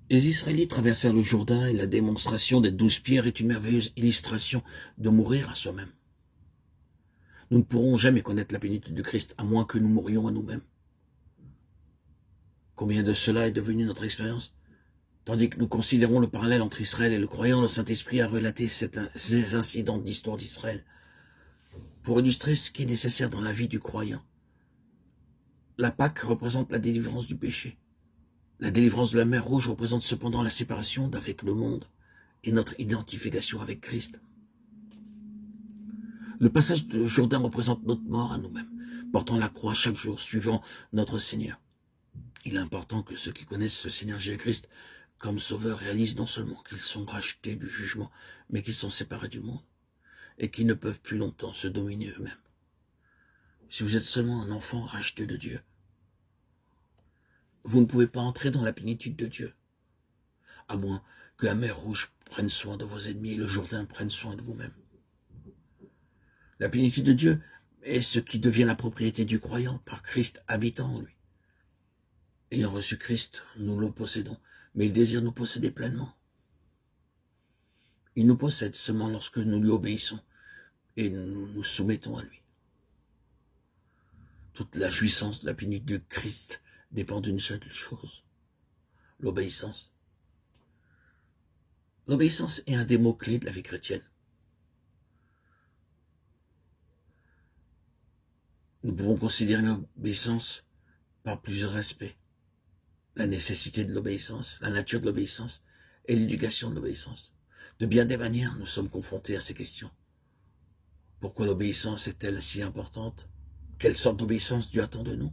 Les Israélites traversèrent le Jourdain et la démonstration des 12 pierres est une merveilleuse illustration de mourir à soi-même. Nous ne pourrons jamais connaître la plénitude de Christ à moins que nous mourions à nous-mêmes. Combien de cela est devenu notre expérience? Tandis que nous considérons le parallèle entre Israël et le croyant, le Saint-Esprit a relaté ces incidents d'histoire d'Israël pour illustrer ce qui est nécessaire dans la vie du croyant. La Pâque représente la délivrance du péché. La délivrance de la mer Rouge représente cependant la séparation d'avec le monde et notre identification avec Christ. Le passage de Jourdain représente notre mort à nous-mêmes, portant la croix chaque jour suivant notre Seigneur. Il est important que ceux qui connaissent le Seigneur Jésus-Christ comme Sauveur réalisent non seulement qu'ils sont rachetés du jugement, mais qu'ils sont séparés du monde et qu'ils ne peuvent plus longtemps se dominer eux-mêmes. Si vous êtes seulement un enfant racheté de Dieu, vous ne pouvez pas entrer dans la plénitude de Dieu, à moins que la mer Rouge prenne soin de vos ennemis et le Jourdain prenne soin de vous-même. La plénitude de Dieu est ce qui devient la propriété du croyant par Christ habitant en lui. Ayant reçu Christ, nous le possédons, mais il désire nous posséder pleinement. Il nous possède seulement lorsque nous lui obéissons et nous nous soumettons à lui. Toute la jouissance de la plénitude de Christ dépend d'une seule chose, l'obéissance. L'obéissance est un des mots-clés de la vie chrétienne. Nous pouvons considérer l'obéissance par plusieurs aspects. La nécessité de l'obéissance, la nature de l'obéissance et l'éducation de l'obéissance. De bien des manières, nous sommes confrontés à ces questions. Pourquoi l'obéissance est-elle si importante? Quelle sorte d'obéissance Dieu attend de nous?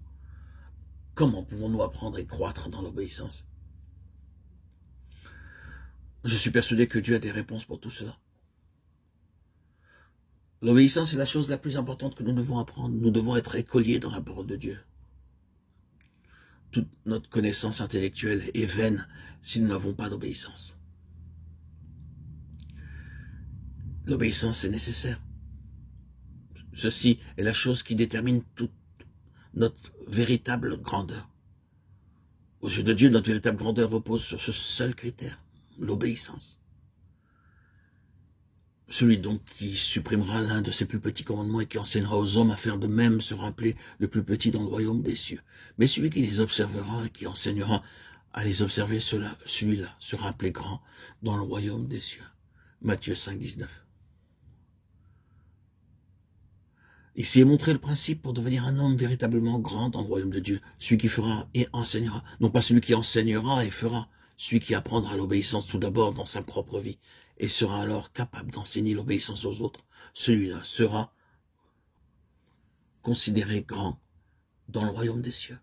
Comment pouvons-nous apprendre et croître dans l'obéissance? Je suis persuadé que Dieu a des réponses pour tout cela. L'obéissance est la chose la plus importante que nous devons apprendre. Nous devons être écoliers dans la parole de Dieu. Toute notre connaissance intellectuelle est vaine si nous n'avons pas d'obéissance. L'obéissance est nécessaire. Ceci est la chose qui détermine toute notre véritable grandeur. Aux yeux de Dieu, notre véritable grandeur repose sur ce seul critère, l'obéissance. Celui donc qui supprimera l'un de ses plus petits commandements et qui enseignera aux hommes à faire de même sera appelé le plus petit dans le royaume des cieux. Mais celui qui les observera et qui enseignera à les observer, celui-là sera appelé grand dans le royaume des cieux. Matthieu 5, 19. Ici est montré le principe pour devenir un homme véritablement grand dans le royaume de Dieu. Celui qui fera et enseignera. Non pas celui qui enseignera et fera. Celui qui apprendra l'obéissance tout d'abord dans sa propre vie et sera alors capable d'enseigner l'obéissance aux autres. Celui-là sera considéré grand dans le royaume des cieux.